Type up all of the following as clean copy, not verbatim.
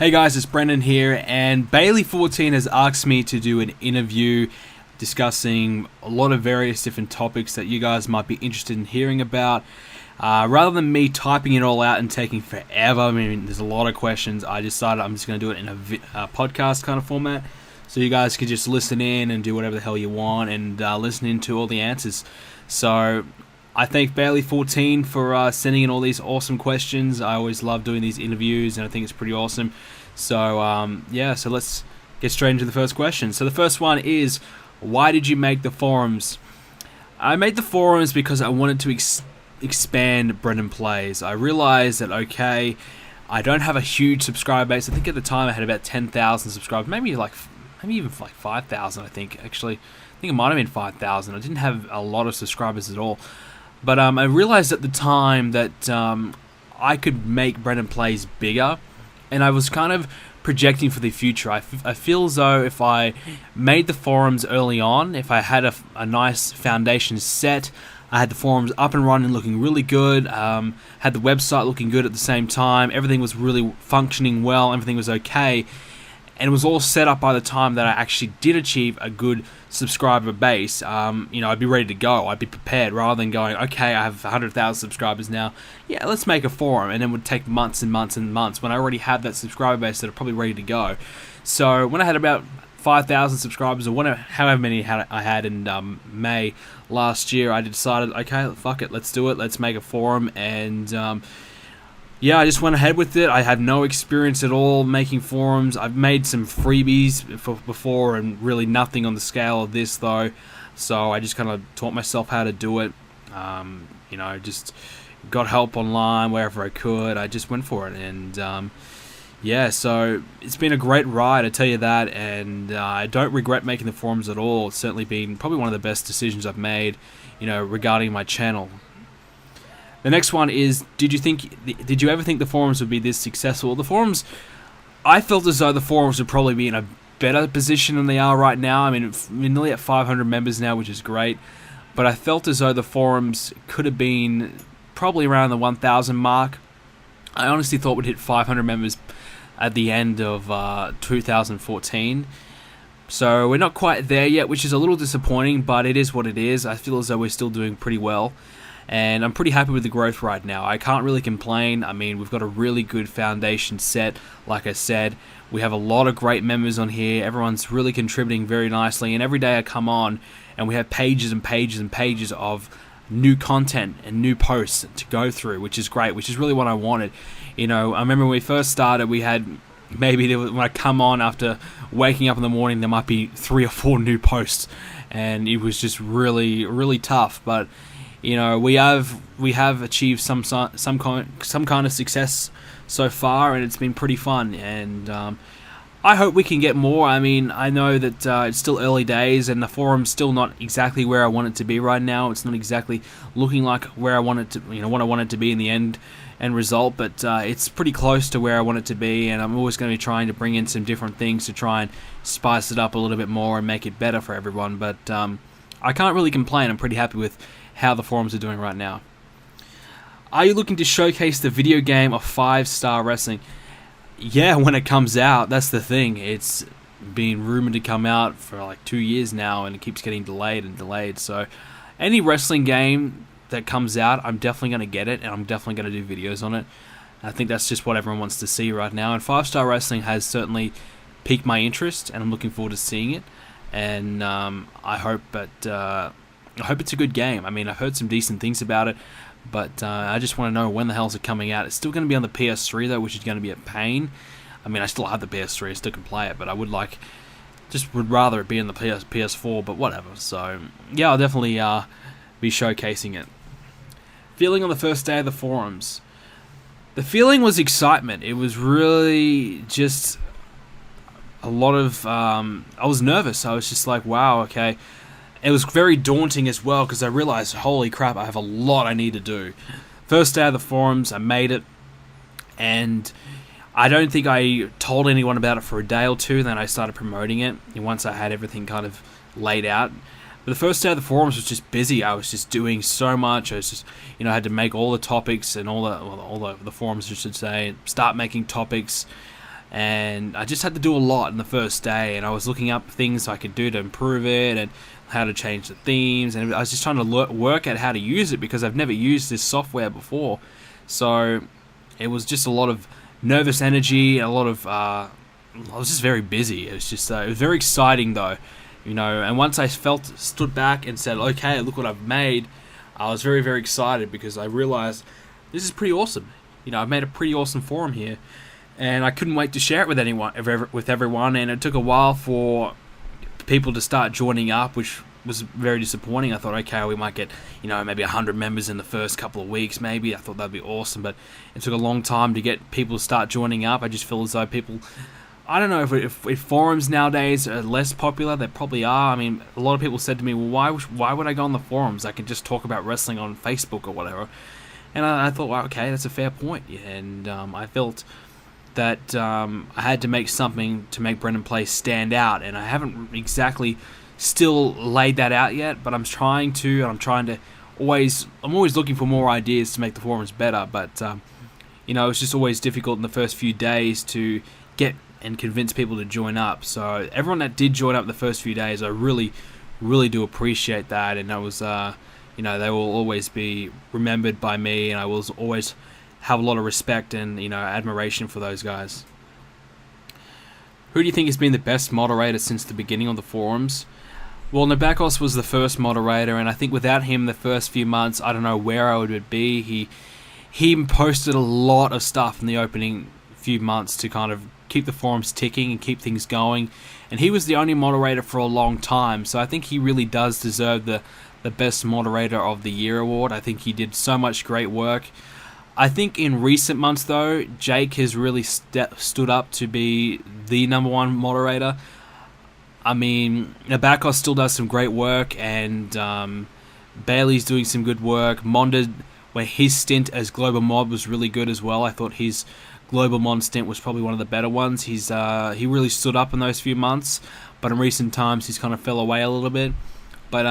Hey guys, it's Brendan here, and Bailey14 has asked me to do an interview discussing a lot of various different topics that you guys might be interested in hearing about. Rather than me typing it all out and taking forever, I mean, there's a lot of questions, I decided I'm just going to do it in a podcast kind of format, so you guys can just listen in and do whatever the hell you want and listen in to all the answers. So I thank Bailey14 for sending in all these awesome questions. I always love doing these interviews, and I think it's pretty awesome. So, so let's get straight into the first question. So the first one is, why did you make the forums? I made the forums because I wanted to expand BrendenPlayz. I realized that, okay, I don't have a huge subscriber base. I think at the time I had about 10,000 subscribers, maybe even like 5,000, I think, actually. I think it might have been 5,000. I didn't have a lot of subscribers at all. But I realized at the time that I could make BrendenPlayz bigger, and I was kind of projecting for the future. I feel as though if I made the forums early on, if I had a nice foundation set, I had the forums up and running, looking really good, had the website looking good at the same time, everything was really functioning well, everything was okay, and it was all set up by the time that I actually did achieve a good subscriber base. I'd be ready to go. I'd be prepared, rather than going, okay, I have 100,000 subscribers now. Yeah, let's make a forum, and it would take months and months and months when I already had that subscriber base that are probably ready to go. So when I had about 5,000 subscribers, or however many I had in May last year, I decided, okay, fuck it, let's do it. Let's make a forum, and I just went ahead with it. I had no experience at all making forums. I've made some freebies before, and really nothing on the scale of this, though. So I just kind of taught myself how to do it. Just got help online wherever I could. I just went for it, and so it's been a great ride, I tell you that. And I don't regret making the forums at all. It's certainly been probably one of the best decisions I've made, regarding my channel. The next one is, did you ever think the forums would be this successful? The forums, I felt as though the forums would probably be in a better position than they are right now. I mean, we're nearly at 500 members now, which is great. But I felt as though the forums could have been probably around the 1,000 mark. I honestly thought we'd hit 500 members at the end of 2014. So we're not quite there yet, which is a little disappointing, but it is what it is. I feel as though we're still doing pretty well. And I'm pretty happy with the growth right now. I can't really complain. I mean, we've got a really good foundation set. Like I said, we have a lot of great members on here. Everyone's really contributing very nicely. And every day I come on, and we have pages and pages and pages of new content and new posts to go through, which is great, which is really what I wanted. I remember when we first started, we had when I come on after waking up in the morning, there might be 3 or 4 new posts. And it was just really, really tough. But we have achieved some kind of success so far, and it's been pretty fun. And I hope we can get more. I mean, I know that it's still early days, and the forum's still not exactly where I want it to be right now. It's not exactly looking like where I want it to, what I want it to be in the end result. But it's pretty close to where I want it to be, and I'm always going to be trying to bring in some different things to try and spice it up a little bit more and make it better for everyone. But I can't really complain. I'm pretty happy with how the forums are doing right now. Are you looking to showcase the video game of 5-star wrestling? Yeah, when it comes out, that's the thing. It's been rumored to come out for like 2 years now, and it keeps getting delayed and delayed. So any wrestling game that comes out, I'm definitely going to get it, and I'm definitely going to do videos on it. I think that's just what everyone wants to see right now, and 5-star wrestling has certainly piqued my interest, and I'm looking forward to seeing it. And I hope it's a good game. I mean, I've heard some decent things about it, but I just want to know when the hell's it coming out. It's still going to be on the PS3 though, which is going to be a pain. I mean, I still have the PS3, I still can play it, but I would rather it be in the PS4, but whatever. So yeah, I'll definitely be showcasing it. Feeling on the first day of the forums. The feeling was excitement. It was really just a lot of I was nervous. I was just like, wow, okay. It was very daunting as well, because I realized, holy crap, I have a lot I need to do. First day of the forums, I made it, and I don't think I told anyone about it for a day or two. Then I started promoting it, and once I had everything kind of laid out. But the first day of the forums was just busy. I was just doing so much. I was just, I had to make all the topics and all the forums, I should say, start making topics, and I just had to do a lot in the first day, and I was looking up things I could do to improve it, and how to change the themes, and I was just trying to work out how to use it, because I've never used this software before. So it was just a lot of nervous energy, a lot of I was just very busy. It was just it was very exciting though, and once I stood back and said, okay, look what I've made, I was very, very excited, because I realized this is pretty awesome. I've made a pretty awesome forum here, and I couldn't wait to share it with everyone. And it took a while for people to start joining up, which was very disappointing. I thought, okay, we might get maybe 100 members in the first couple of weeks. Maybe I thought that'd be awesome, but it took a long time to get people to start joining up. I just feel as though people, I don't know if forums nowadays are less popular. They probably are. I mean, a lot of people said to me, well, why would I go on the forums? I could just talk about wrestling on Facebook or whatever. And I thought, well, okay, that's a fair point. And I felt that I had to make something to make BrendenPlayz stand out, and I haven't exactly still laid that out yet, but I'm trying to, and I'm always looking for more ideas to make the forums better, but it's just always difficult in the first few days to get and convince people to join up. So everyone that did join up the first few days, I really, really do appreciate that, and I was, they will always be remembered by me, and I will always have a lot of respect and admiration for those guys. Who do you think has been the best moderator since the beginning of the forums? Well, Nabakos was the first moderator, and I think without him the first few months, I don't know where I would be. He posted a lot of stuff in the opening few months to kind of keep the forums ticking and keep things going, and he was the only moderator for a long time, so I think he really does deserve the Best Moderator of the Year award. I think he did so much great work. I think in recent months, though, Jake has really stood up to be the #1 moderator. I mean, Nabakos still does some great work, and Bailey's doing some good work. Monda, where his stint as Global Mod was really good as well. I thought his Global Mod stint was probably one of the better ones. He really stood up in those few months, but in recent times he's kind of fell away a little bit. But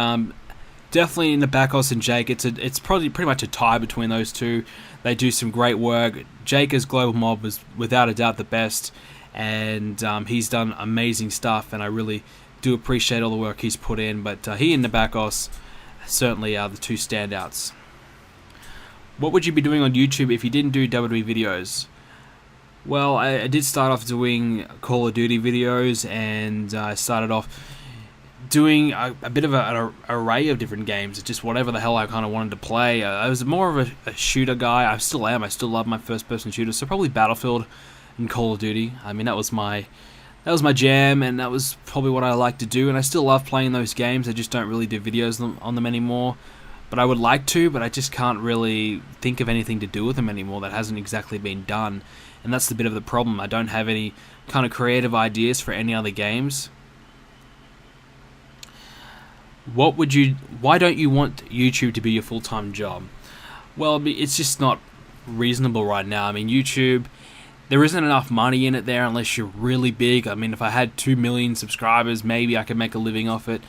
definitely Nabakos and Jake, it's probably pretty much a tie between those two. They do some great work. Jake as Global Mob was without a doubt the best, and he's done amazing stuff, and I really do appreciate all the work he's put in. But he and Nabakos certainly are the two standouts. What would you be doing on YouTube if you didn't do WWE videos? Well, I did start off doing Call of Duty videos, and I started off doing a bit of an array of different games, just whatever the hell I kind of wanted to play. I was more of a shooter guy. I still am. I still love my first-person shooters, so probably Battlefield and Call of Duty. I mean, that was my jam, and that was probably what I like to do, and I still love playing those games. I just don't really do videos on them anymore, but I would like to, but I just can't really think of anything to do with them anymore that hasn't exactly been done, and that's the bit of the problem. I don't have any kind of creative ideas for any other games. Why don't you want YouTube to be your full-time job? Well, it's just not reasonable right now. I mean, YouTube, there isn't enough money in it there unless you're really big. I mean, if I had 2 million subscribers, maybe I could make a living off it.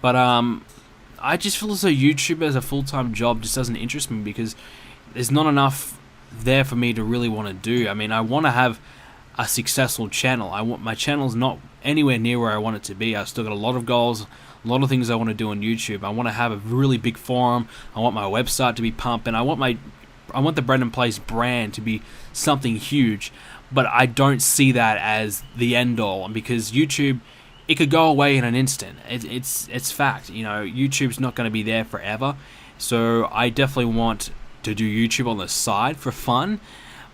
But I just feel as though YouTube as a full-time job just doesn't interest me, because there's not enough there for me to really want to do. I mean, I want to have a successful channel. My channel's not anywhere near where I want it to be. I've still got a lot of goals, a lot of things I want to do on YouTube. I want to have a really big forum. I want my website to be pumping. I want the BrendenPlayz brand to be something huge, but I don't see that as the end all, because YouTube, it could go away in an instant. It's fact. YouTube's not going to be there forever. So I definitely want to do YouTube on the side for fun,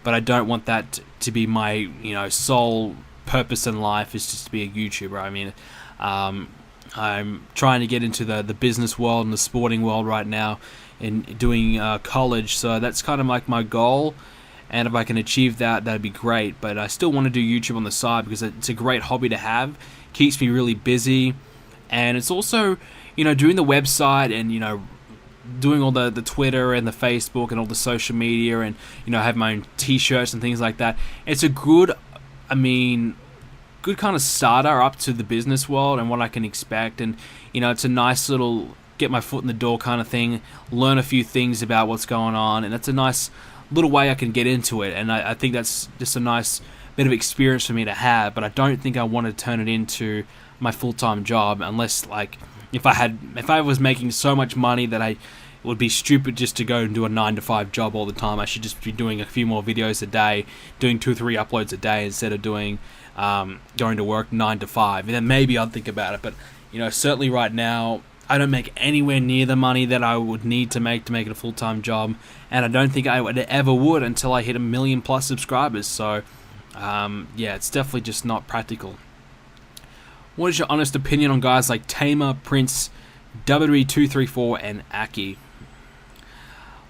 but I don't want that to be my sole purpose in life, is just to be a YouTuber. I mean, I'm trying to get into the business world and the sporting world right now, in doing college, so that's kind of like my goal, and if I can achieve that, that'd be great. But I still want to do YouTube on the side, because it's a great hobby to have, keeps me really busy, and it's also doing the website, and doing all the Twitter and the Facebook and all the social media, and I have my own t-shirts and things like that. It's a good kind of starter up to the business world and what I can expect, and it's a nice little get my foot in the door kind of thing, learn a few things about what's going on, and that's a nice little way I can get into it, and I think that's just a nice bit of experience for me to have, but I don't think I want to turn it into my full-time job unless, like, if I was making so much money that it would be stupid just to go and do a 9-to-5 job all the time. I should just be doing a few more videos a day, doing 2 or 3 uploads a day instead of doing going to work 9 to 5, and then maybe I'd think about it. But certainly right now, I don't make anywhere near the money that I would need to make it a full-time job, and I don't think I ever would until I hit 1 million+ subscribers. So, yeah, it's definitely just not practical. What is your honest opinion on guys like Tamer, Prince, WWE 234, and Aki?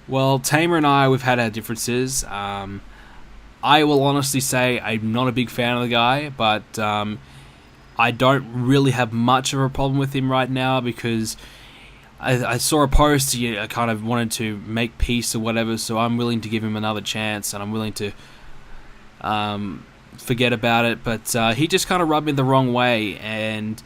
Well, Tamer and we've had our differences. I will honestly say I'm not a big fan of the guy, but I don't really have much of a problem with him right now because I saw a post. I kind of wanted to make peace or whatever, so I'm willing to give him another chance, and I'm willing to forget about it. But he just kind of rubbed me the wrong way, and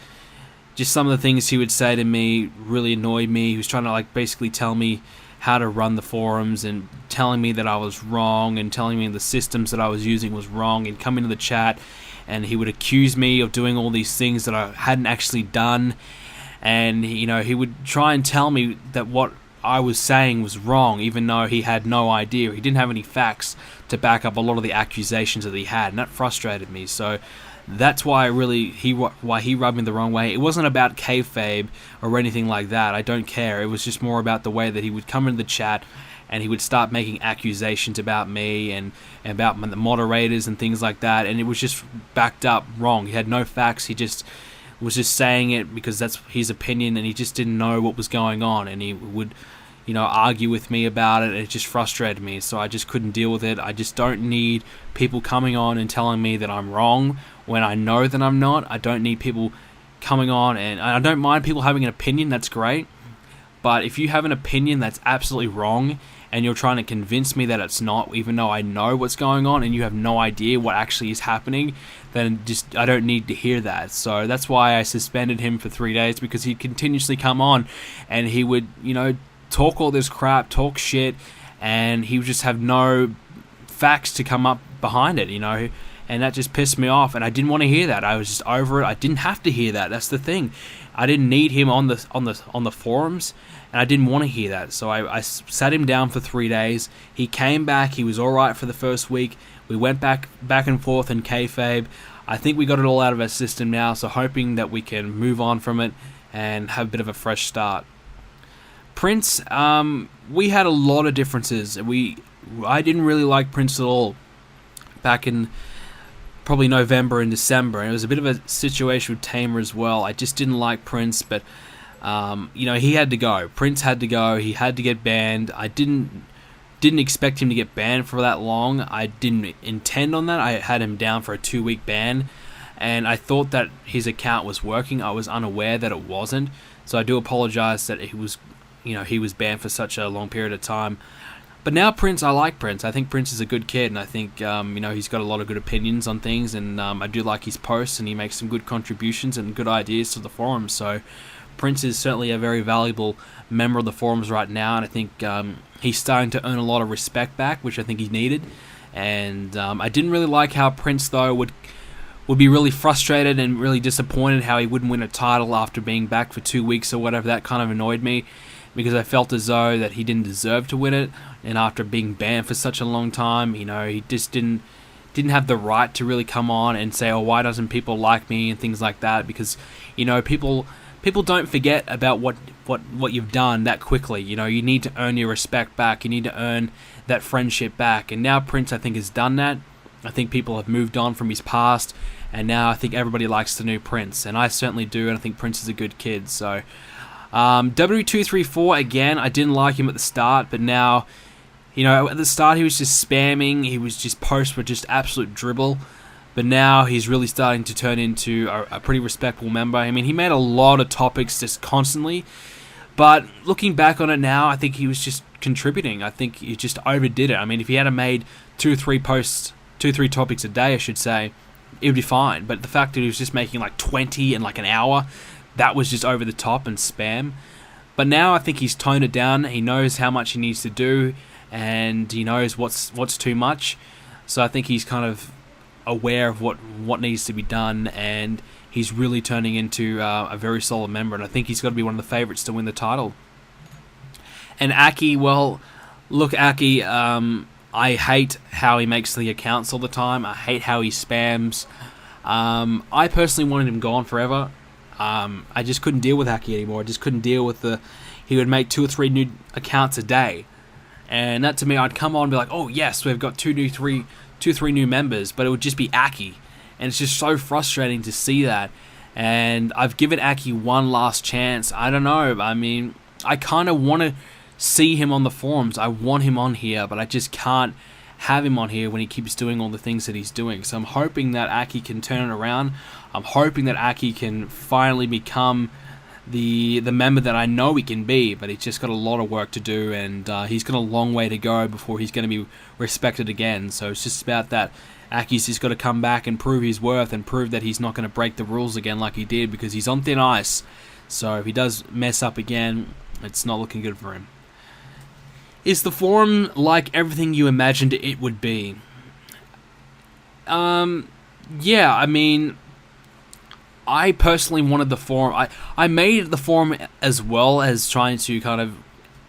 just some of the things he would say to me really annoyed me. He was trying to basically tell me how to run the forums and telling me that I was wrong and telling me the systems that I was using was wrong, and come into the chat and he would accuse me of doing all these things that I hadn't actually done, and he would try and tell me that what I was saying was wrong, even though he had no idea. He didn't have any facts to back up a lot of the accusations that he had, and that frustrated me. So that's why why he rubbed me the wrong way. It wasn't about kayfabe or anything like that. I don't care. It was just more about the way that he would come into the chat and he would start making accusations about me and about the moderators and things like that, and it was just backed up wrong. He had no facts. He just was just saying it because that's his opinion, and he just didn't know what was going on, and he would argue with me about it, and it just frustrated me, so I just couldn't deal with it. I just don't need people coming on and telling me that I'm wrong when I know that I'm not. I don't need people coming on, and I don't mind people having an opinion, that's great, but if you have an opinion that's absolutely wrong, and you're trying to convince me that it's not, even though I know what's going on, and you have no idea what actually is happening, then I don't need to hear that. So that's why I suspended him for 3 days, because he'd continuously come on, and he would, talk all this crap, talk shit, and he would just have no facts to come up behind it, and that just pissed me off, and I didn't want to hear that. I was just over it. I didn't have to hear that. That's the thing. I didn't need him on the forums, and I didn't want to hear that. So I sat him down for 3 days. He came back. He was all right for the first week. We went back and forth in kayfabe. I think we got it all out of our system now, so hoping that we can move on from it and have a bit of a fresh start. Prince, we had a lot of differences. I didn't really like Prince at all back in probably November and December, and it was a bit of a situation with Tamer as well. I just didn't like Prince, but he had to go. Prince had to go. He had to get banned. I didn't expect him to get banned for that long. I didn't intend on that. I had him down for a 2-week ban, and I thought that his account was working. I was unaware that it wasn't, so I do apologize that he was banned for such a long period of time. But now Prince, I like Prince. I think Prince is a good kid, and I think he's got a lot of good opinions on things, and I do like his posts, and he makes some good contributions and good ideas to the forums. So Prince is certainly a very valuable member of the forums right now, and I think he's starting to earn a lot of respect back, which I think he needed. And I didn't really like how Prince, though, would be really frustrated and really disappointed how he wouldn't win a title after being back for 2 weeks or whatever. That kind of annoyed me, because I felt as though that he didn't deserve to win it, and after being banned for such a long time, he just didn't have the right to really come on and say, oh, why doesn't people like me, and things like that, because people don't forget about what you've done that quickly. You need to earn your respect back, you need to earn that friendship back, and now Prince, I think, has done that. I think people have moved on from his past, and now I think everybody likes the new Prince, and I certainly do, and I think Prince is a good kid. So W234, again, I didn't like him at the start, but now, at the start he was just spamming, posts were just absolute dribble, but now he's really starting to turn into a pretty respectable member. I mean, he made a lot of topics just constantly, but looking back on it now, I think he was just contributing. I think he just overdid it. I mean, if he had made 2 or 3 topics a day, I should say, it would be fine, but the fact that he was just making 20 in an hour, that was just over the top and spam. But now I think he's toned it down. He knows how much he needs to do, and he knows what's too much. So I think he's kind of aware of what needs to be done, and he's really turning into a very solid member, and I think he's got to be one of the favourites to win the title. And Aki, well, look, Aki, I hate how he makes the accounts all the time. I hate how he spams. I personally wanted him gone forever. I just couldn't deal with Aki anymore. I just couldn't deal with he would make 2 or 3 new accounts a day. And that to me, I'd come on and be like, oh yes, we've got 2 or 3 new members, but it would just be Aki. And it's just so frustrating to see that. And I've given Aki one last chance. I don't know. I mean, I kind of want to see him on the forums. I want him on here, but I just can't have him on here when he keeps doing all the things that he's doing. So I'm hoping that Aki can turn it around. I'm hoping that Aki can finally become the member that I know he can be, but he's just got a lot of work to do, and he's got a long way to go before he's going to be respected again. So it's just about that. Aki's just got to come back and prove his worth and prove that he's not going to break the rules again like he did, because he's on thin ice. So if he does mess up again, it's not looking good for him. Is the forum like everything you imagined it would be? Yeah, I mean, I personally wanted the forum. I made the forum as well as trying to kind of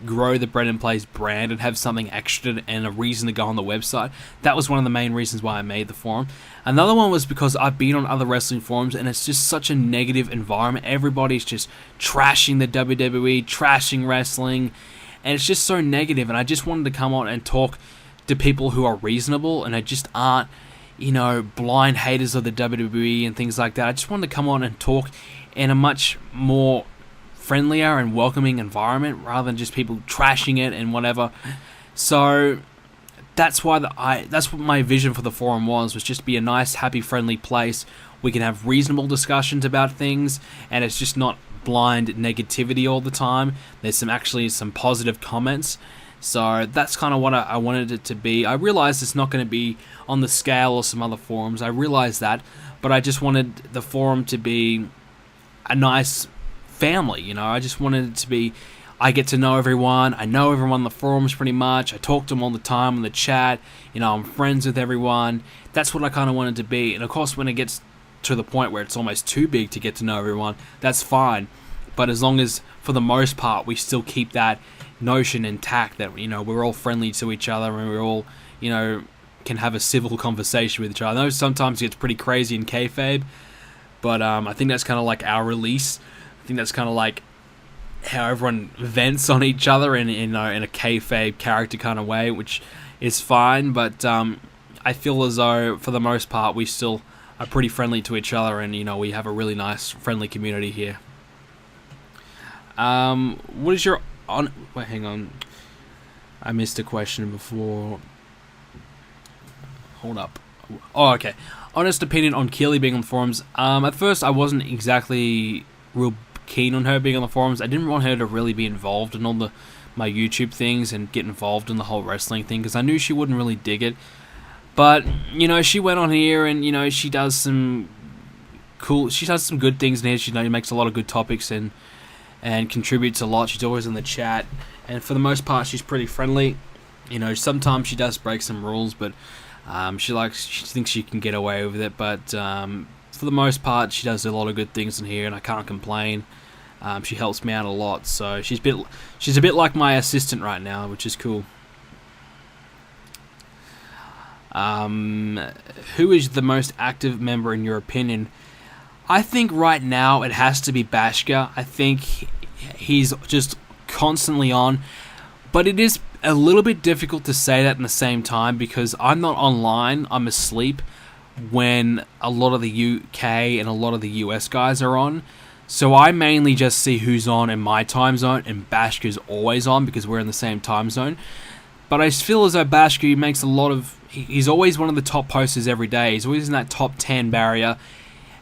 grow the BrendenPlayz brand and have something extra and a reason to go on the website. That was one of the main reasons why I made the forum. Another one was because I've been on other wrestling forums and it's just such a negative environment. Everybody's just trashing the WWE, trashing wrestling, and it's just so negative. And I just wanted to come on and talk to people who are reasonable and they just aren't, blind haters of the WWE and things like that. I just wanted to come on and talk in a much more friendlier and welcoming environment rather than just people trashing it and whatever. So that's why that's what my vision for the forum was just to be a nice, happy, friendly place. We can have reasonable discussions about things, and it's just not blind negativity all the time. There's some positive comments. So that's kind of what I wanted it to be. I realized it's not going to be on the scale of some other forums. I realized that, but I just wanted the forum to be a nice family. I just wanted it to be, I get to know everyone. I know everyone on the forums pretty much. I talk to them all the time in the chat. I'm friends with everyone. That's what I kind of wanted to be. And of course, when it gets to the point where it's almost too big to get to know everyone, that's fine. But as long as, for the most part, we still keep that notion intact that, we're all friendly to each other and we're all, can have a civil conversation with each other. I know sometimes it gets pretty crazy in kayfabe, but I think that's kind of like our release. I think that's kind of like how everyone vents on each other in a kayfabe character kind of way, which is fine. But I feel as though for the most part we still are pretty friendly to each other, and we have a really nice, friendly community here. What is your wait, hang on. I missed a question before. Hold up. Oh, okay. Honest opinion on Keely being on the forums. At first, I wasn't exactly real keen on her being on the forums. I didn't want her to really be involved in all my YouTube things and get involved in the whole wrestling thing, because I knew she wouldn't really dig it. But, she went on here and, she does some good things in here. She makes a lot of good topics and contributes a lot. She's always in the chat. And for the most part, she's pretty friendly. Sometimes she does break some rules, but she thinks she can get away with it. But for the most part, she does a lot of good things in here, and I can't complain. She helps me out a lot, so she's a bit like my assistant right now, which is cool. Who is the most active member in your opinion? I think right now it has to be Bashka. I think he's just constantly on, but it is a little bit difficult to say that in the same time because I'm not online, I'm asleep when a lot of the UK and a lot of the US guys are on. So I mainly just see who's on in my time zone, and Bashka's always on because we're in the same time zone. But I feel as though Bashka makes he's always one of the top posters every day. He's always in that top 10 barrier,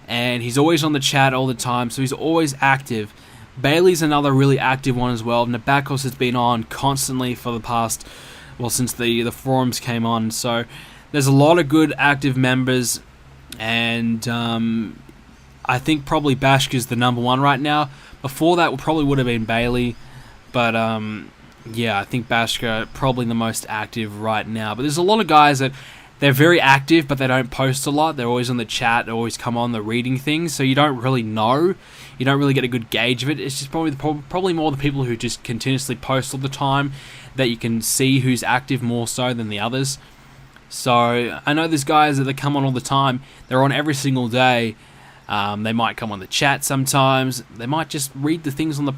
and he's always on the chat all the time, so he's always active. Bailey's another really active one as well. Nabakos has been on constantly for the past, since the forums came on. So there's a lot of good active members, and I think probably Bashka's the number one right now. Before that, probably would have been Bailey, but yeah, I think Bashka probably the most active right now. But there's a lot of guys that they're very active, but they don't post a lot. They're always on the chat, they always come on, they're reading things, so you don't really know. You don't really get a good gauge of it. It's just probably more the people who just continuously post all the time that you can see who's active more so than the others. So I know there's guys that come on all the time. They're on every single day. They might come on the chat sometimes. They might just read the things on the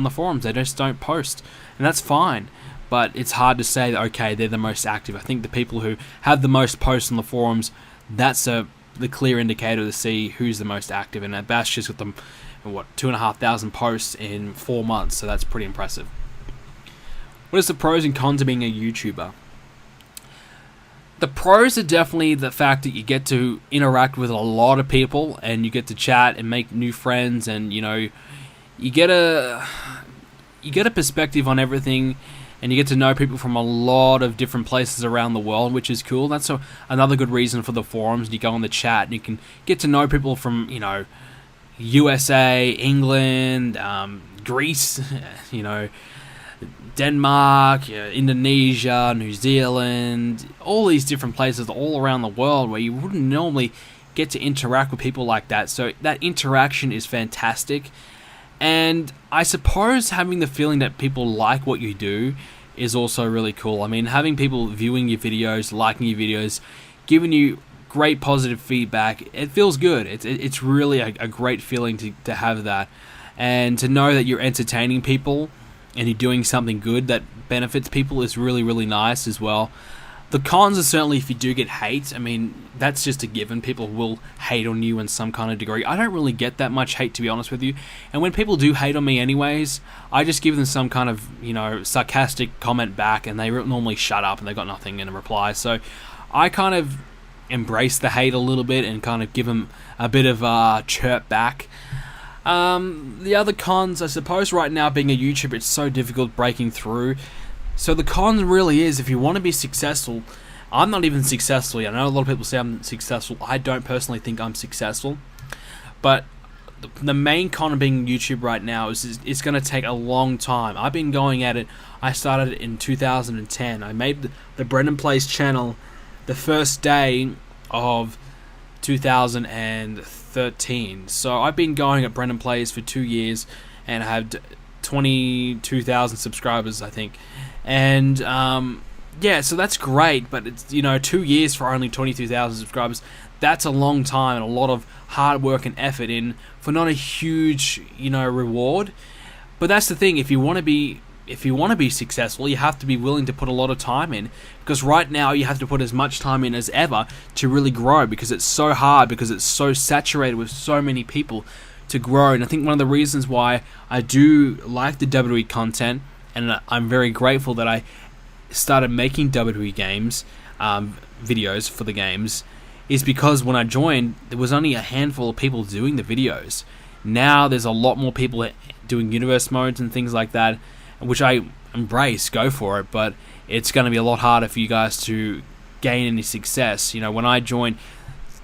forums. They just don't post, and that's fine. But it's hard to say that, okay, they're the most active. I think the people who have the most posts on the forums, that's the clear indicator to see who's the most active. And Bash just got them, 2,500 posts in 4 months, so that's pretty impressive. What is the pros and cons of being a YouTuber? The pros are definitely the fact that you get to interact with a lot of people, and you get to chat and make new friends, and you get a perspective on everything. And you get to know people from a lot of different places around the world, which is cool. That's another good reason for the forums. You go on the chat and you can get to know people from, USA, England, Greece, Denmark, Indonesia, New Zealand, all these different places all around the world where you wouldn't normally get to interact with people like that. So that interaction is fantastic. And I suppose having the feeling that people like what you do is also really cool. I mean, having people viewing your videos, liking your videos, giving you great positive feedback, it feels good. It's really a great feeling to have that. And to know that you're entertaining people and you're doing something good that benefits people is really, really nice as well. The cons are certainly if you do get hate. I mean, that's just a given. People will hate on you in some kind of degree. I don't really get that much hate, to be honest with you. And when people do hate on me anyways, I just give them some kind of, sarcastic comment back, and they normally shut up and they got nothing in a reply. So I kind of embrace the hate a little bit and kind of give them a bit of a chirp back. The other cons, I suppose right now being a YouTuber, it's so difficult breaking through. So the con really is, if you want to be successful, I'm not even successful yet. I know a lot of people say I'm successful. I don't personally think I'm successful. But the main con of being YouTube right now is it's going to take a long time. I've been going at it. I started it in 2010. I made the BrendenPlayz channel the first day of 2013. So I've been going at BrendenPlayz for 2 years, and I have 22,000 subscribers, I think. And so that's great, but it's 2 years for only 22,000 subscribers. That's a long time and a lot of hard work and effort in for not a huge reward. But that's the thing. If you want to be successful, you have to be willing to put a lot of time in, because right now you have to put as much time in as ever to really grow, because it's so hard, because it's so saturated with so many people to grow. And I think one of the reasons why I do like the WWE content, and I'm very grateful that I started making WWE games, videos for the games, is because when I joined, there was only a handful of people doing the videos. Now there's a lot more people doing universe modes and things like that, which I embrace, go for it, but it's going to be a lot harder for you guys to gain any success. When I joined,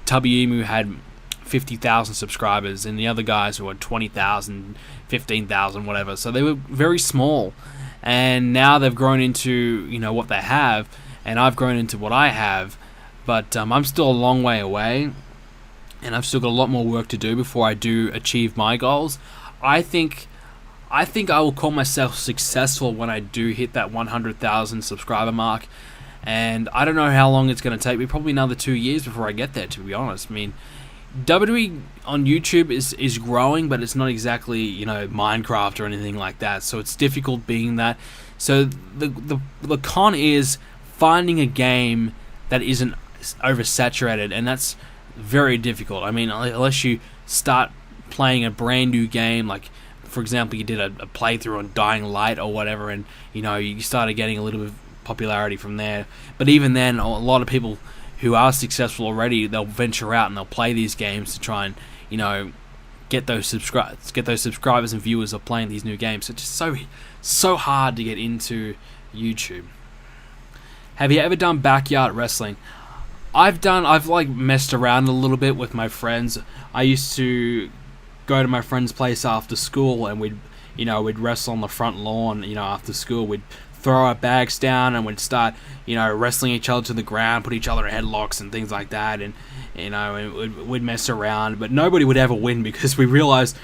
Tubby had 50,000 subscribers, and the other guys were 20,000, 15,000, whatever. So they were very small, and now they've grown into what they have, and I've grown into what I have. But I'm still a long way away, and I've still got a lot more work to do before I do achieve my goals. I think I will call myself successful when I do hit that 100,000 subscriber mark, and I don't know how long it's going to take me. Probably another 2 years before I get there, to be honest. I mean, WWE on YouTube is growing, but it's not exactly Minecraft or anything like that. So it's difficult being that. So the con is finding a game that isn't oversaturated, and that's very difficult. I mean, unless you start playing a brand new game, like for example, you did a playthrough on Dying Light or whatever, and you started getting a little bit of popularity from there. But even then, a lot of people who are successful already, they'll venture out and they'll play these games to try and get those subscribers and viewers of playing these new games. So it's just so hard to get into YouTube. Have you ever done backyard wrestling? I've messed around a little bit with my friends. I used to go to my friend's place after school, and we'd wrestle on the front lawn. After school, we'd throw our bags down and we'd start, wrestling each other to the ground, put each other in headlocks and things like that, and we'd mess around, but nobody would ever win because we realized,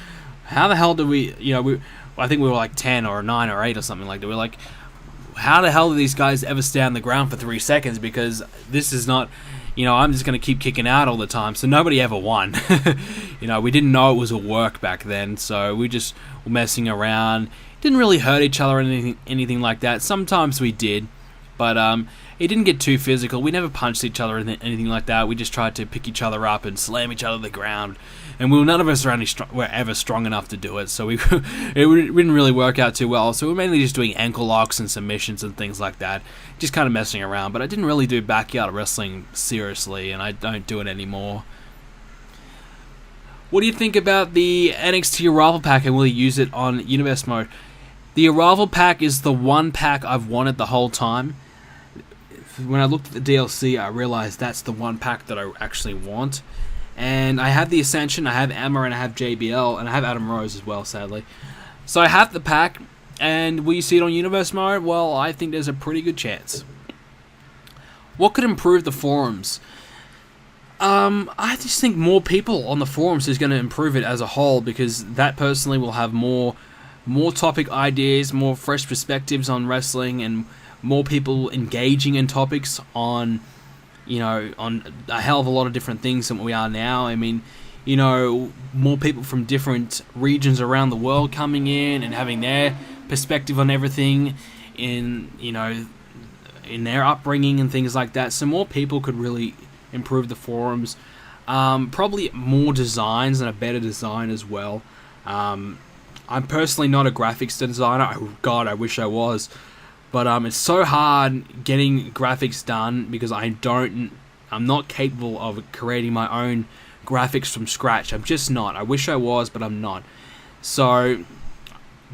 how the hell do we, I think we were like 10 or 9 or 8 or something like that. We're like, how the hell do these guys ever stay on the ground for 3 seconds? Because this is not, I'm just going to keep kicking out all the time. So nobody ever won. We didn't know it was a work back then. So we just were messing around. Didn't really hurt each other or anything like that. Sometimes we did. But it didn't get too physical. We never punched each other or anything like that. We just tried to pick each other up and slam each other to the ground. And none of us were ever strong enough to do it, so it didn't really work out too well. So we were mainly just doing ankle locks and submissions and things like that, just kind of messing around. But I didn't really do backyard wrestling seriously, and I don't do it anymore. What do you think about the NXT Arrival Pack, and will you use it on Universe Mode? The Arrival Pack is the one pack I've wanted the whole time. When I looked at the DLC, I realized that's the one pack that I actually want. And I have the Ascension, I have Emma, and I have JBL, and I have Adam Rose as well, sadly. So I have the pack, and will you see it on Universe Mode? Well, I think there's a pretty good chance. What could improve the forums? I just think more people on the forums is going to improve it as a whole, because that personally will have more topic ideas, more fresh perspectives on wrestling, and more people engaging in topics on a hell of a lot of different things than we are now. I mean, more people from different regions around the world coming in and having their perspective on everything in their upbringing and things like that. So more people could really improve the forums. Probably more designs and a better design as well. I'm personally not a graphics designer. Oh, God, I wish I was. But it's so hard getting graphics done because I'm not capable of creating my own graphics from scratch. I'm just not. I wish I was, but I'm not. So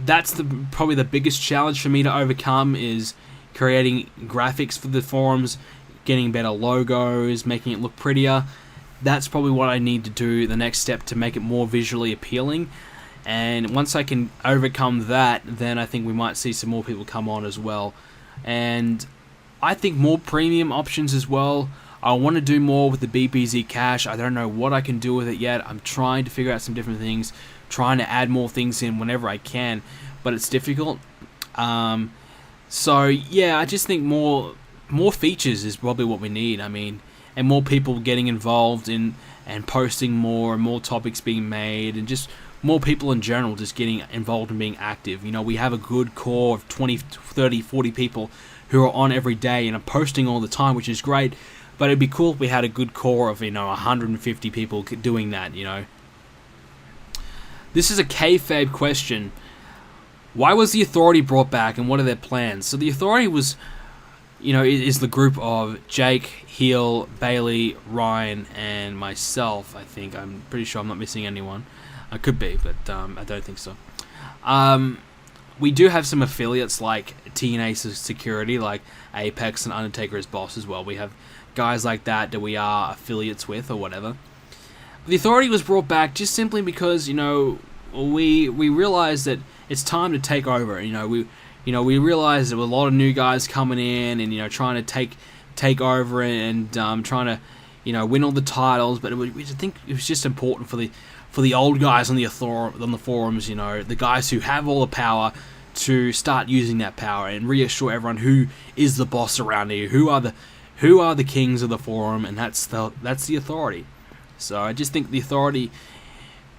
that's probably the biggest challenge for me to overcome, is creating graphics for the forums, getting better logos, making it look prettier. That's probably what I need to do, the next step, to make it more visually appealing. And once I can overcome that, then I think we might see some more people come on as well. And I think more premium options as well. I want to do more with the BPZ cash. I don't know what I can do with it yet. I'm trying to figure out some different things, trying to add more things in whenever I can, but it's difficult. So yeah, I just think more features is probably what we need. I mean, and more people getting involved in and posting more, and more topics being made, and just more people in general just getting involved and being active. We have a good core of 20, 30, 40 people who are on every day and are posting all the time, which is great. But it'd be cool if we had a good core of 150 people doing that. This is a kayfabe question. Why was the Authority brought back, and what are their plans? So the Authority was, is the group of Jake, Heel, Bailey, Ryan, and myself. I think. I'm pretty sure I'm not missing anyone. I could be, but I don't think so. We do have some affiliates like TNA Security, like Apex and Undertaker as boss as well. We have guys like that we are affiliates with or whatever. The Authority was brought back just simply because we realized that it's time to take over. We realized there were a lot of new guys coming in and trying to take over and trying to win all the titles. But we think it was just important for the old guys on the forums, the guys who have all the power, to start using that power and reassure everyone who is the boss around here, who are the kings of the forum, and that's the Authority. So I just think the Authority,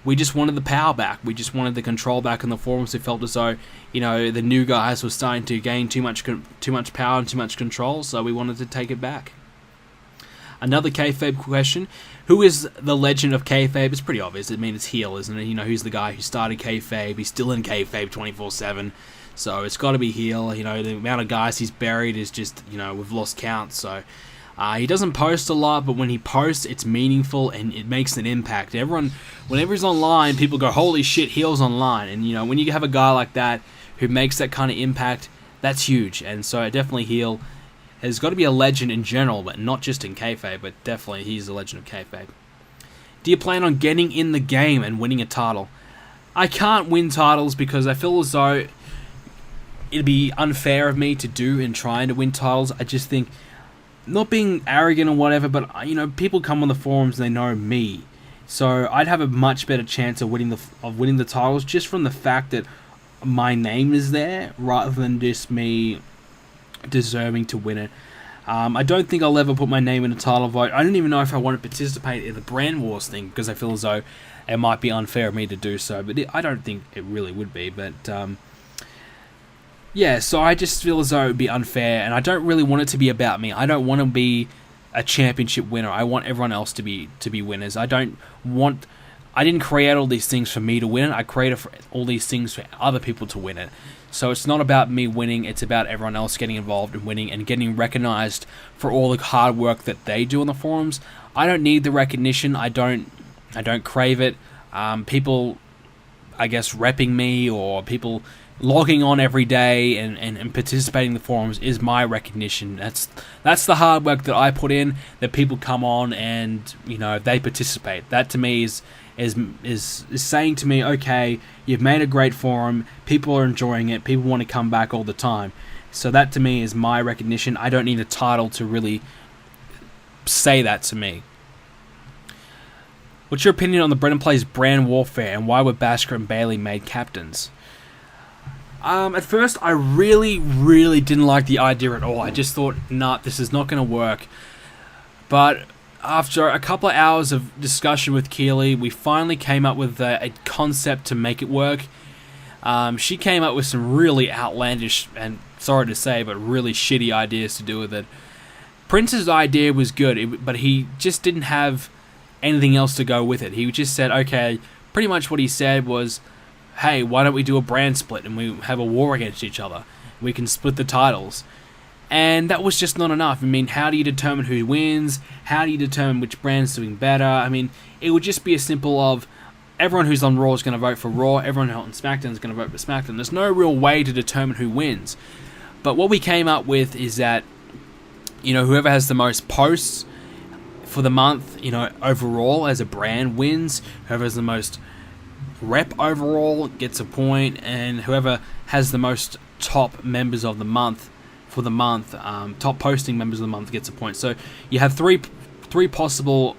we just wanted the power back. We just wanted the control back on the forums. We felt as though the new guys were starting to gain too much power and too much control, so we wanted to take it back. Another kayfabe question. Who is the legend of kayfabe? It's pretty obvious. I mean, it's Heel, isn't it? Who's the guy who started kayfabe? He's still in kayfabe 24/7. So it's got to be Heel. The amount of guys he's buried is just, we've lost count. So he doesn't post a lot, but when he posts, it's meaningful and it makes an impact. Whenever he's online, people go, holy shit, Heel's online. And, when you have a guy like that who makes that kind of impact, that's huge. And so definitely Heel has got to be a legend in general, but not just in kayfabe, but definitely he's a legend of kayfabe. Do you plan on getting in the game and winning a title? I can't win titles because I feel as though it'd be unfair of me to do in trying to win titles. I just think, not being arrogant or whatever, but people come on the forums and they know me, so I'd have a much better chance of winning the titles just from the fact that my name is there, rather than just me deserving to win it. I don't think I'll ever put my name in a title vote. I don't even know if I want to participate in the brand wars thing, because I feel as though it might be unfair of me to do so, but I don't think it really would be. But yeah, so I just feel as though it would be unfair, and I don't really want it to be about me. I don't want to be a championship winner. I want everyone else to be winners. I didn't create all these things for me to win it. I created all these things for other people to win it. So it's not about me winning, it's about everyone else getting involved and winning and getting recognized for all the hard work that they do on the forums. I don't need the recognition. I don't crave it. People, I guess, repping me, or people logging on every day and participating in the forums is my recognition. That's the hard work that I put in, that people come on and they participate. That to me is saying to me, okay, you've made a great forum, people are enjoying it, people want to come back all the time. So that to me is my recognition. I don't need a title to really say that to me. What's your opinion on the BrendenPlayz brand warfare, and why were Bashka and Bayley made captains? At first, I really didn't like the idea at all. I just thought, nah, this is not going to work. But after a couple of hours of discussion with Keely, we finally came up with a concept to make it work. She came up with some really outlandish, and sorry to say, but really shitty ideas to do with it. Prince's idea was good, but he just didn't have anything else to go with it. He just said, okay, pretty much what he said was, hey, why don't we do a brand split and we have a war against each other? We can split the titles. And that was just not enough. I mean, how do you determine who wins? How do you determine which brand's doing better? I mean, it would just be a simple of everyone who's on Raw is going to vote for Raw, everyone who's on SmackDown is going to vote for SmackDown. There's no real way to determine who wins. But what we came up with is that, whoever has the most posts for the month, overall as a brand wins. Whoever has the most rep overall gets a point, and whoever has the most top members of the month for the month, top posting members of the month gets a point. So you have three possible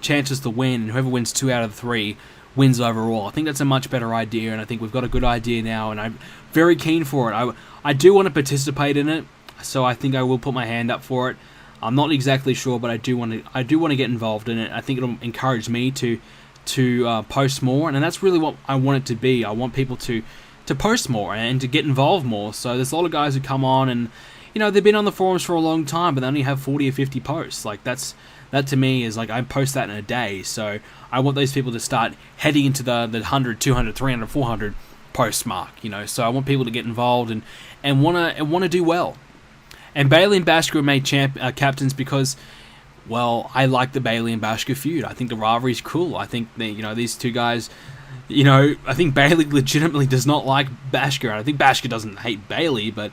chances to win, and whoever wins 2 out of 3 wins overall. I think that's a much better idea, and I think we've got a good idea now, and I'm very keen for it. I do want to participate in it, so I think I will put my hand up for it. I'm not exactly sure, but I do want to get involved in it. I think it'll encourage me to post more, and that's really what I want it to be. I want people to post more and to get involved more. So there's a lot of guys who come on and they've been on the forums for a long time, but they only have 40 or 50 posts. Like that to me is like, I post that in a day. So I want those people to start heading into the 100, 200, 300, 400 post mark. So I want people to get involved and want to do well. And Bayley and Bashka were made captains because, well, I like the Bayley and Bashka feud. I think the rivalry's cool. I think these two guys, I think Bayley legitimately does not like Bashka. I think Bashka doesn't hate Bayley, but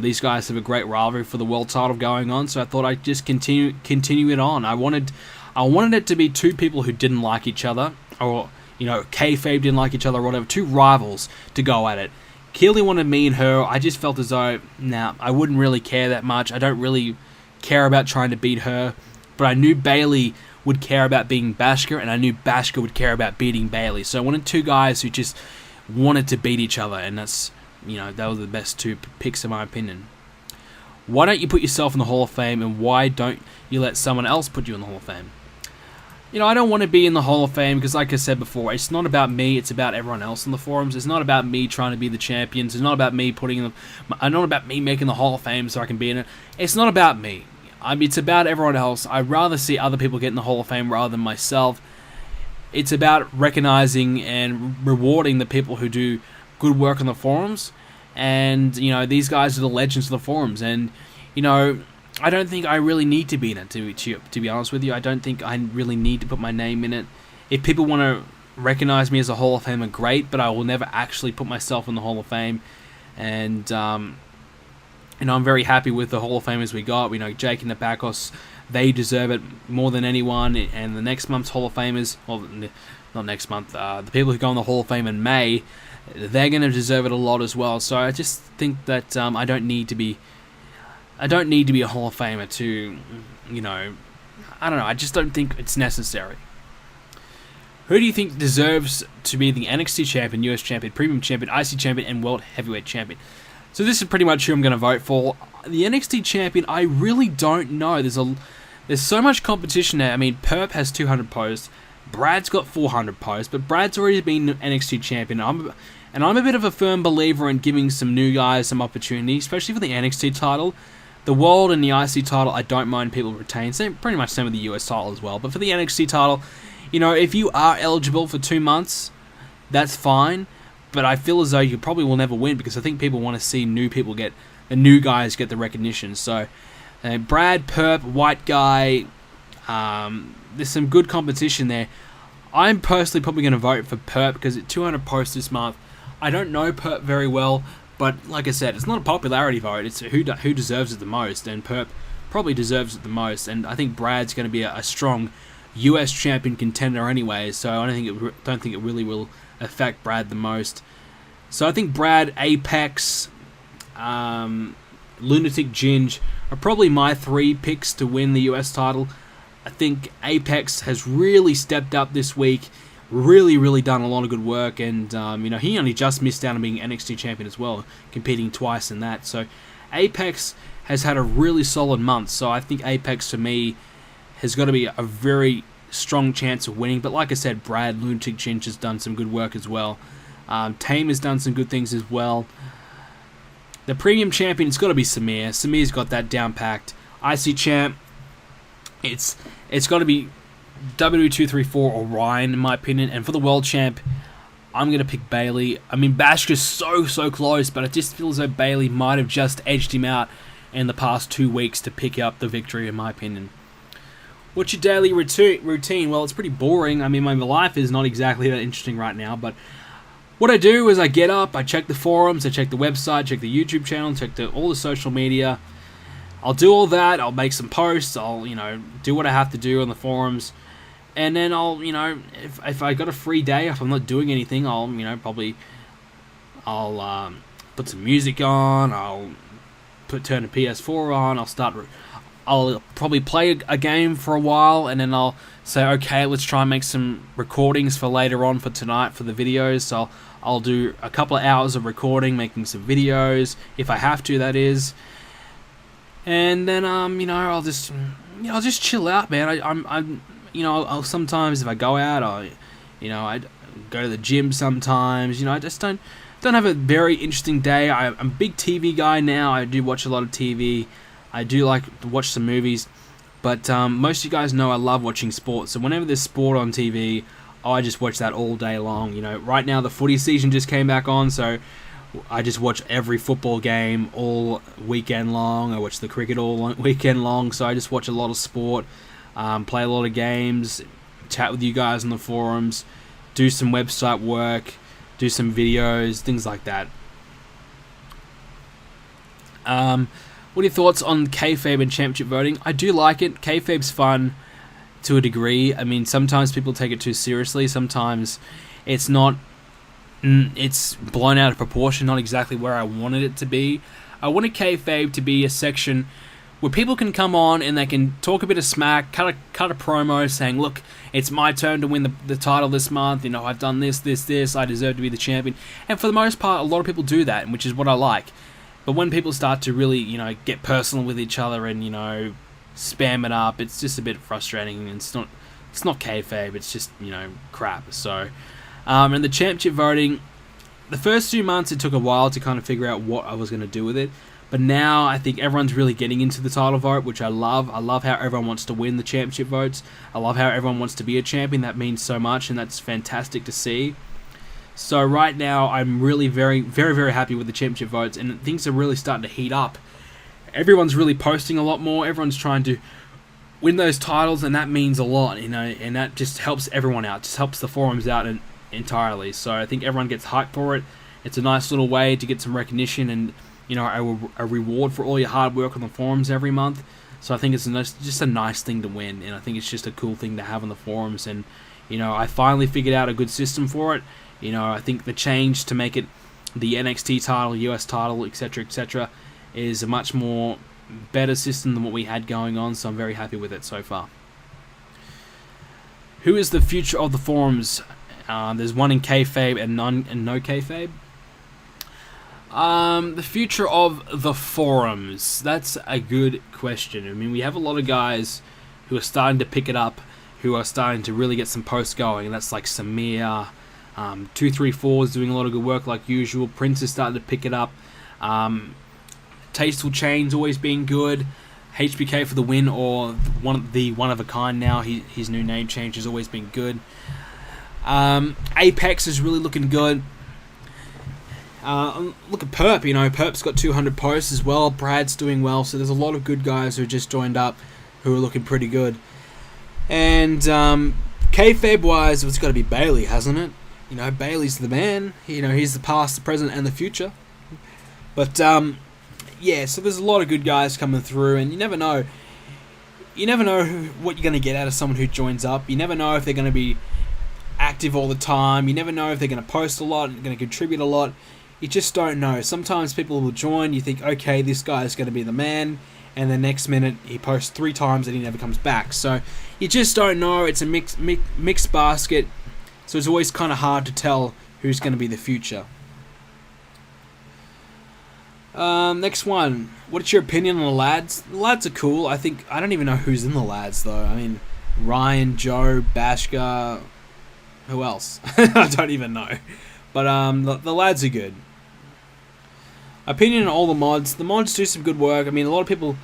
these guys have a great rivalry for the world title going on. So I thought I'd just continue it on. I wanted it to be two people who didn't like each other, or kayfabe didn't like each other, or whatever. Two rivals to go at it. Keely wanted me and her. I just felt as though, I wouldn't really care that much. I don't really care about trying to beat her. But I knew Bayley would care about beating Bashka, and I knew Bashka would care about beating Bayley. So I wanted two guys who just wanted to beat each other, and that's, they were the best two picks in my opinion. Why don't you put yourself in the Hall of Fame, and why don't you let someone else put you in the Hall of Fame? I don't want to be in the Hall of Fame because, like I said before, it's not about me, it's about everyone else in the forums. It's not about me trying to be the champions. It's not about me not about me making the Hall of Fame so I can be in it. It's not about me. It's about everyone else. I'd rather see other people get in the Hall of Fame rather than myself. It's about recognizing and rewarding the people who do good work on the forums. And, these guys are the legends of the forums. And, I don't think I really need to be in it, to be honest with you. I don't think I really need to put my name in it. If people want to recognize me as a Hall of Famer, great, but I will never actually put myself in the Hall of Fame. And I'm very happy with the Hall of Famers we got. We know Jake in the Bacos, they deserve it more than anyone. And the next month's Hall of Famers, well, not next month, the people who go in the Hall of Fame in May, they're going to deserve it a lot as well. So I just think that I don't need to be a Hall of Famer to, I don't know. I just don't think it's necessary. Who do you think deserves to be the NXT Champion, US Champion, Premium Champion, IC Champion, and World Heavyweight Champion? So this is pretty much who I'm going to vote for. The NXT Champion, I really don't know. There's so much competition there. I mean, Perp has 200 posts. Brad's got 400 posts, but Brad's already been NXT Champion. I'm a bit of a firm believer in giving some new guys some opportunity, especially for the NXT title. The World and the IC title, I don't mind people retain. Pretty much same with the US title as well. But for the NXT title, if you are eligible for 2 months, that's fine. But I feel as though you probably will never win because I think people want to see new guys get the recognition. So, Brad, Perp, White Guy, there's some good competition there. I'm personally probably going to vote for Perp because it's 200 posts this month. I don't know Perp very well, but like I said, it's not a popularity vote. It's who deserves it the most, and Perp probably deserves it the most. And I think Brad's going to be a strong US Champion contender anyway, so I don't think it really will affect Brad the most. So I think Brad, Apex, Lunatic Ginge are probably my 3 picks to win the US title. I think Apex has really stepped up this week, really done a lot of good work, and he only just missed out on being NXT Champion as well, competing twice in that. So Apex has had a really solid month, so I think Apex for me has got to be a very strong chance of winning. But like I said, Brad, Lunatic Ginge has done some good work as well. Tame has done some good things as well. The Premium Champion, it's got to be Samir. Samir's got that down packed. IC Champ, it's got to be W234 or Ryan, in my opinion. And for the World Champ, I'm going to pick Bailey. I mean, Bashka's so close, but it just feels as though Bailey might have just edged him out in the past 2 weeks to pick up the victory, in my opinion. What's your daily routine? Well, it's pretty boring. I mean, my life is not exactly that interesting right now, but what I do is I get up, I check the forums, I check the website, check the YouTube channel, check all the social media. I'll do all that, I'll make some posts, I'll, do what I have to do on the forums, and then I'll, if I got a free day, if I'm not doing anything, I'll, I'll put some music on, I'll turn the PS4 on, I'll probably play a game for a while, and then I'll say, okay, let's try and make some recordings for later on for tonight for the videos. So I'll do a couple of hours of recording, making some videos, if I have to, that is. And then, I'll just chill out, man. I'll sometimes if I go out, I go to the gym sometimes. I just don't have a very interesting day. I'm a big TV guy now. I do watch a lot of TV. I do like to watch some movies, but most of you guys know I love watching sports. So whenever there's sport on TV, I just watch that all day long. Right now the footy season just came back on, so I just watch every football game all weekend long. I watch the cricket all weekend long, so I just watch a lot of sport, play a lot of games, chat with you guys on the forums, do some website work, do some videos, things like that. What are your thoughts on kayfabe and championship voting? I do like it. Kayfabe's fun to a degree. I mean, sometimes people take it too seriously. Sometimes it's not. It's blown out of proportion. Not exactly where I wanted it to be. I wanted kayfabe to be a section where people can come on and they can talk a bit of smack, cut a promo saying, look, it's my turn to win the title this month. I've done this. I deserve to be the champion. And for the most part, a lot of people do that, which is what I like. But when people start to really, get personal with each other and, spam it up, it's just a bit frustrating. And it's not kayfabe, it's just, crap. So, and the championship voting, the first 2 months it took a while to kind of figure out what I was going to do with it. But now I think everyone's really getting into the title vote, which I love. I love how everyone wants to win the championship votes. I love how everyone wants to be a champion. That means so much, and that's fantastic to see. So right now, I'm really very happy with the championship votes, and things are really starting to heat up. Everyone's really posting a lot more. Everyone's trying to win those titles, and that means a lot, and that just helps everyone out. Just helps the forums out entirely. So I think everyone gets hyped for it. It's a nice little way to get some recognition and, a reward for all your hard work on the forums every month. So I think it's just a nice thing to win, and I think it's just a cool thing to have on the forums. And I finally figured out a good system for it. I think the change to make it the NXT title, US title, etc., is a much more better system than what we had going on. So I'm very happy with it so far. Who is the future of the forums? There's one in kayfabe and none and no kayfabe. The future of the forums. That's a good question. I mean, we have a lot of guys who are starting to pick it up, who are starting to really get some posts going, and that's like Samir. 234 is doing a lot of good work like usual. Prince is starting to pick it up. Tasteful Chain's always been good. HBK for the win, or one of a kind now. His new name change has always been good. Apex is really looking good. Look at Perp. Perp's got 200 posts as well. Brad's doing well. So there's a lot of good guys who just joined up who are looking pretty good. And kayfabe wise, it's got to be Bailey, hasn't it? Bailey's the man. He's the past, the present, and the future. But yeah, so there's a lot of good guys coming through, and you never know. You never know what you're going to get out of someone who joins up. You never know if they're going to be active all the time. You never know if they're going to post a lot, going to contribute a lot. You just don't know. Sometimes people will join, you think, okay, this guy is going to be the man, and the next minute he posts 3 times and he never comes back. So you just don't know. It's a mixed basket, so it's always kind of hard to tell who's going to be the future. Next one. What's your opinion on the lads? The lads are cool. I don't even know who's in the lads, though. I mean, Ryan, Joe, Bashka, who else? I don't even know. But the lads are good. Opinion on all the mods. The mods do some good work. I mean, a lot of people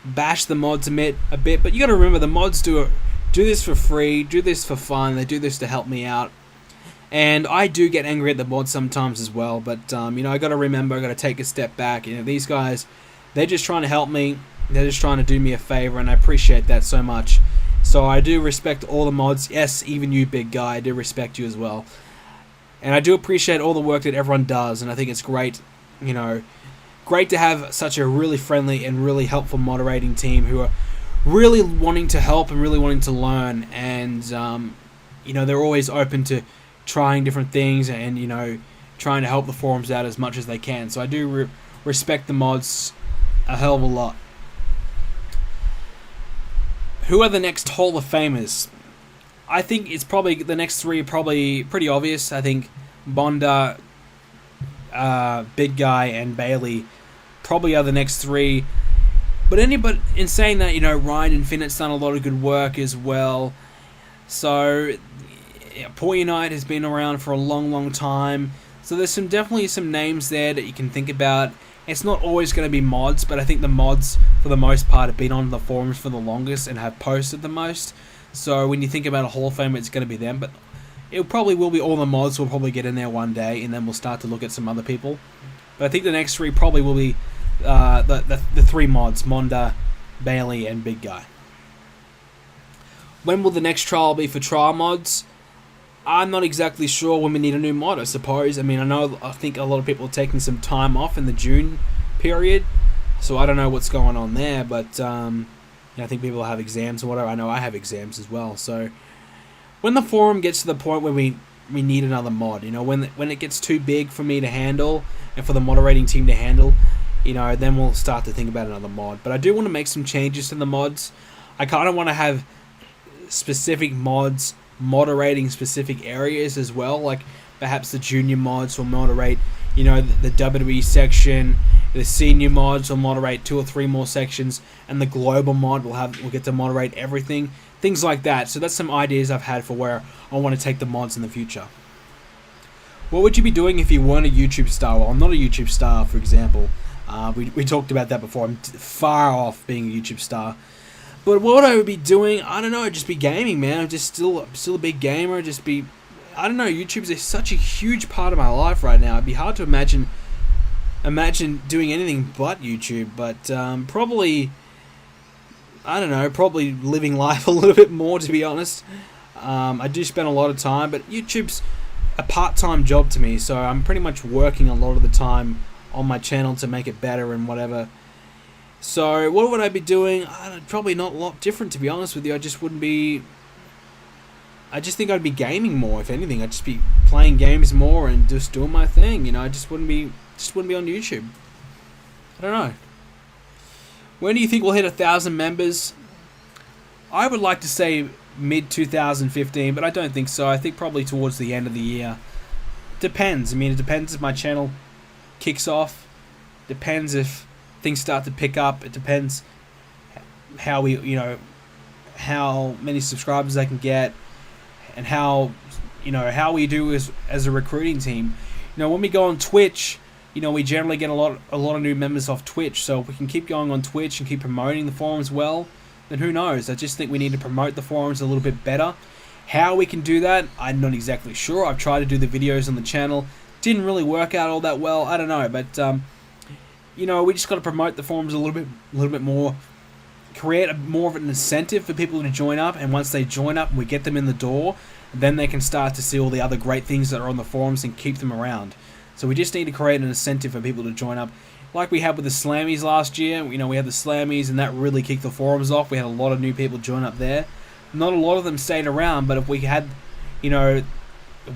bash the mods a bit, but you got to remember the mods do this for free, do this for fun. They do this to help me out. And I do get angry at the mods sometimes as well, but I got to remember, I got to take a step back. These guys, they're just trying to help me. They're just trying to do me a favor, and I appreciate that so much. So I do respect all the mods. Yes, even you, big guy, I do respect you as well. And I do appreciate all the work that everyone does, and I think it's great, great to have such a really friendly and really helpful moderating team who are really wanting to help and really wanting to learn, and they're always open to trying different things and trying to help the forums out as much as they can. So I do respect the mods a hell of a lot. Who are the next Hall of Famers? I think it's probably the next 3 are probably pretty obvious. I think Bonda, Big Guy, and Bailey probably are the next 3. But in saying that, Ryan Infinite's done a lot of good work as well. So Poor Unite has been around for a long, long time. So there's definitely some names there that you can think about. It's not always going to be mods, but I think the mods, for the most part, have been on the forums for the longest and have posted the most. So when you think about a Hall of Fame, it's going to be them. But it probably will be all the mods will probably get in there one day, and then we'll start to look at some other people. But I think the next 3 probably will be the 3 mods, Monda, Bailey, and Big Guy. When will the next trial be for trial mods? I'm not exactly sure when we need a new mod, I suppose. I mean, I think a lot of people are taking some time off in the June period, so I don't know what's going on there, but I think people have exams or whatever. I know I have exams as well, so when the forum gets to the point where we need another mod, when it gets too big for me to handle and for the moderating team to handle, then we'll start to think about another mod. But I do want to make some changes to the mods. I kind of want to have specific mods moderating specific areas as well, like perhaps the junior mods will moderate the WWE section, the senior mods will moderate 2 or 3 more sections, and the global mod will get to moderate everything, things like that. So that's some ideas I've had for where I want to take the mods in the future. What would you be doing if you weren't a YouTube star? Well, I'm not a YouTube star, for example. We talked about that before. I'm far off being a YouTube star. But what I would be doing, I don't know, I'd just be gaming, man. I'm still a big gamer. I don't know, YouTube's such a huge part of my life right now. It'd be hard to imagine doing anything but YouTube. But probably living life a little bit more, to be honest. I do spend a lot of time, but YouTube's a part-time job to me, so I'm pretty much working a lot of the time on my channel to make it better and whatever. So what would I be doing? Probably not a lot different, to be honest with you. I just think I'd be gaming more. If anything, I'd just be playing games more and just doing my thing. I just wouldn't be on YouTube. I don't know. When do you think we'll hit 1,000 members? I would like to say mid 2015, but I don't think so. I think probably towards the end of the year. Depends. It depends if my channel kicks off. Depends if things start to pick up. It depends how how many subscribers I can get, and how we do as a recruiting team. When we go on Twitch, we generally get a lot of new members off Twitch. So if we can keep going on Twitch and keep promoting the forums well, then who knows? I just think we need to promote the forums a little bit better. How we can do that, I'm not exactly sure. I've tried to do the videos on the channel. Didn't really work out all that well. I don't know, but we just got to promote the forums a little bit more. Create more of an incentive for people to join up, and once they join up and we get them in the door, then they can start to see all the other great things that are on the forums and keep them around. So we just need to create an incentive for people to join up, like we had with the Slammies last year. We had the Slammies, and that really kicked the forums off. We had a lot of new people join up there. Not a lot of them stayed around, but if we had, if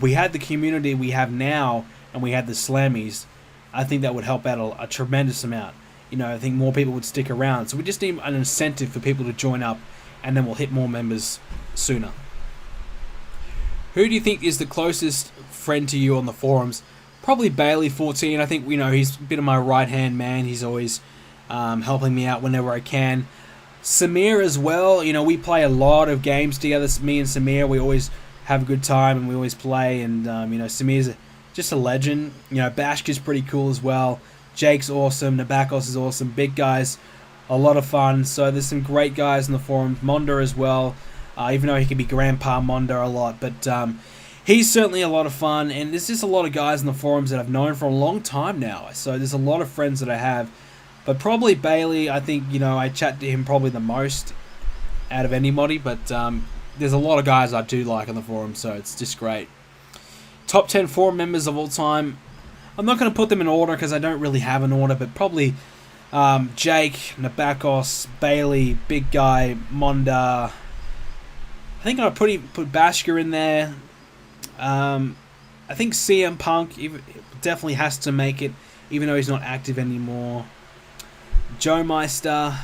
we had the community we have now, and we had the Slammies, I think that would help out a tremendous amount. I think more people would stick around. So we just need an incentive for people to join up, and then we'll hit more members sooner. Who do you think is the closest friend to you on the forums? Probably Bailey14. I think, he's a bit of my right-hand man. He's always helping me out whenever I can. Samir as well. We play a lot of games together. Me and Samir, we always have a good time, and we always play. And, Samir's just a legend. Bashka's pretty cool as well. Jake's awesome. Nabakos is awesome. Big guys, a lot of fun. So there's some great guys in the forums. Monda as well, even though he can be Grandpa Monda a lot. But he's certainly a lot of fun. And there's just a lot of guys in the forums that I've known for a long time now. So there's a lot of friends that I have. But probably Bailey, I think, I chat to him probably the most out of anybody. But there's a lot of guys I do like on the forum, so it's just great. Top 10 forum members of all time. I'm not going to put them in order because I don't really have an order, but probably Jake, Nabakos, Bailey, Big Guy, Monda. I think I'll put Bashka in there. I think CM Punk definitely has to make it, even though he's not active anymore. Joe Meister,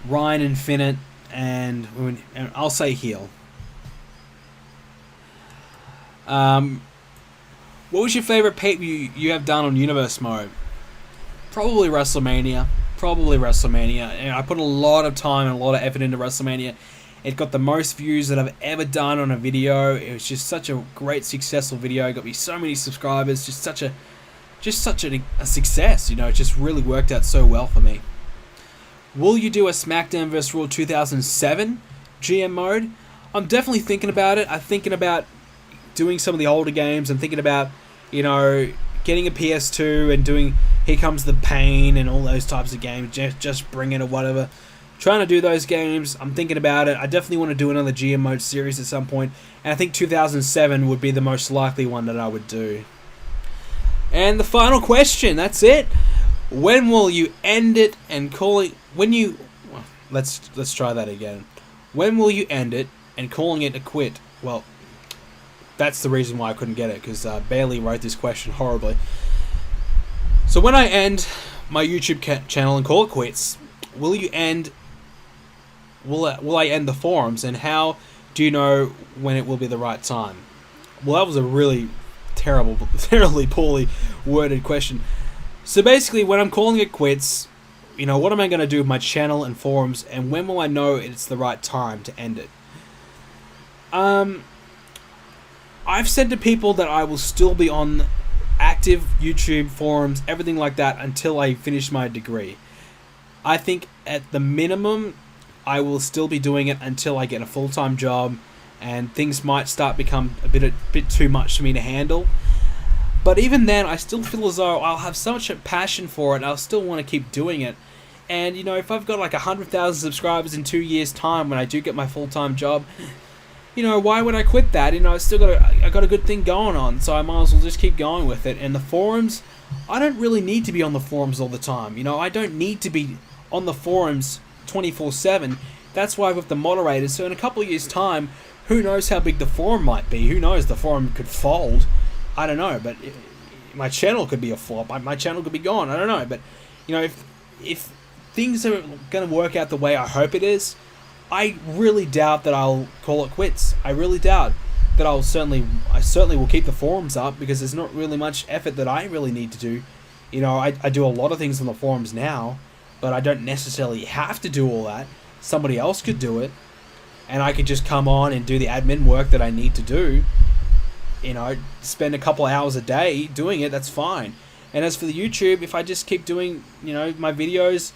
Ryan Infinite, and I'll say Heel. What was your favorite pay-per-view you have done on Universe Mode? Probably WrestleMania. And I put a lot of time and a lot of effort into WrestleMania. It got the most views that I've ever done on a video. It was just such a great, successful video. It got me so many subscribers. Just such a success. It just really worked out so well for me. Will you do a SmackDown vs. Raw 2007 GM mode? I'm definitely thinking about it. I'm thinking about doing some of the older games. I'm thinking about, getting a PS2 and doing Here Comes the Pain and all those types of games. Just Bring It or whatever. Trying to do those games. I'm thinking about it. I definitely want to do another GM mode series at some point. And I think 2007 would be the most likely one that I would do. And the final question. That's it. When will you end it and call it... Let's try that again. When will you end it and calling it a quit? Well, that's the reason why I couldn't get it, because Bailey wrote this question horribly. So when I end my YouTube channel and call it quits, will you end... Will I end the forums, and how do you know when it will be the right time? Well, that was a really terribly poorly worded question. So basically, when I'm calling it quits, what am I going to do with my channel and forums, and when will I know it's the right time to end it? I've said to people that I will still be on active YouTube forums, everything like that, until I finish my degree. I think at the minimum, I will still be doing it until I get a full-time job, and things might start become a bit too much for me to handle. But even then, I still feel as though I'll have such a passion for it, and I'll still want to keep doing it. And, if I've got like 100,000 subscribers in 2 years' time when I do get my full-time job, why would I quit that? I got a good thing going on, so I might as well just keep going with it. And the forums, I don't really need to be on the forums all the time. I don't need to be on the forums 24/7. That's why with the moderators. So in a couple of years' time, who knows how big the forum might be? Who knows? The forum could fold. I don't know, but my channel could be a flop. My channel could be gone. I don't know, but if things are going to work out the way I hope it is, I really doubt that I'll call it quits. I really doubt that I certainly will keep the forums up, because there's not really much effort that I really need to do. I do a lot of things on the forums now, but I don't necessarily have to do all that. Somebody else could do it, and I could just come on and do the admin work that I need to do. Spend a couple of hours a day doing it, that's fine. And as for the YouTube, if I just keep doing, my videos,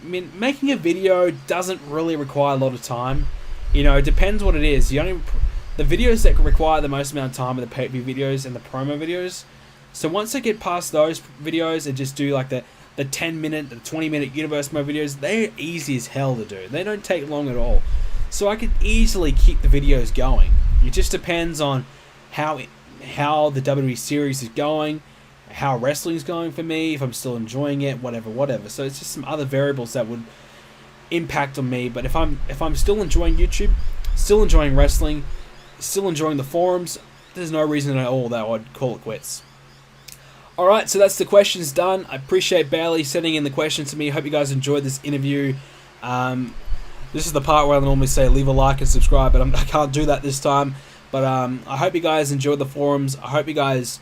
making a video doesn't really require a lot of time. It depends what it is. The videos that require the most amount of time are the pay-per-view videos and the promo videos. So once I get past those videos and just do like the 10-minute, the 20-minute universe mode videos, they're easy as hell to do. They don't take long at all. So I could easily keep the videos going. It just depends on how the WWE series is going, how wrestling's going for me, if I'm still enjoying it, whatever. So it's just some other variables that would impact on me. But if I'm still enjoying YouTube, still enjoying wrestling, still enjoying the forums, there's no reason at all that I would call it quits. Alright, so that's the questions done. I appreciate Bailey sending in the questions to me. I hope you guys enjoyed this interview. This is the part where I normally say leave a like and subscribe, but I can't do that this time. But I hope you guys enjoyed the forums. I hope you guys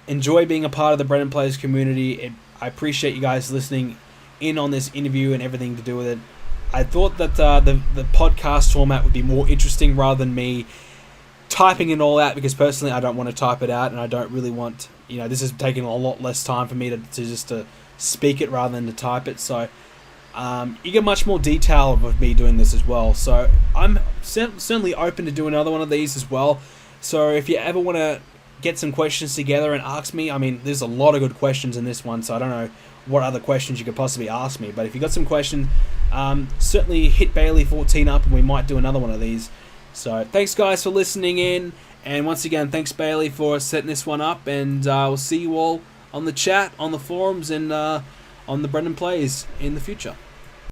enjoy being a part of the BrendenPlayz community. I appreciate you guys listening in on this interview and everything to do with it. I thought that the podcast format would be more interesting rather than me typing it all out, because personally I don't want to type it out, and I don't really want, this is taking a lot less time for me to speak it rather than to type it. So you get much more detail of me doing this as well. So I'm certainly open to do another one of these as well. So if you ever want to get some questions together and ask me, there's a lot of good questions in this one, so I don't know what other questions you could possibly ask me. But if you got some questions, certainly hit Bailey14 up and we might do another one of these. So thanks guys for listening in, and once again thanks Bailey for setting this one up, and we'll see you all on the chat, on the forums, and on the BrendenPlayz in the future.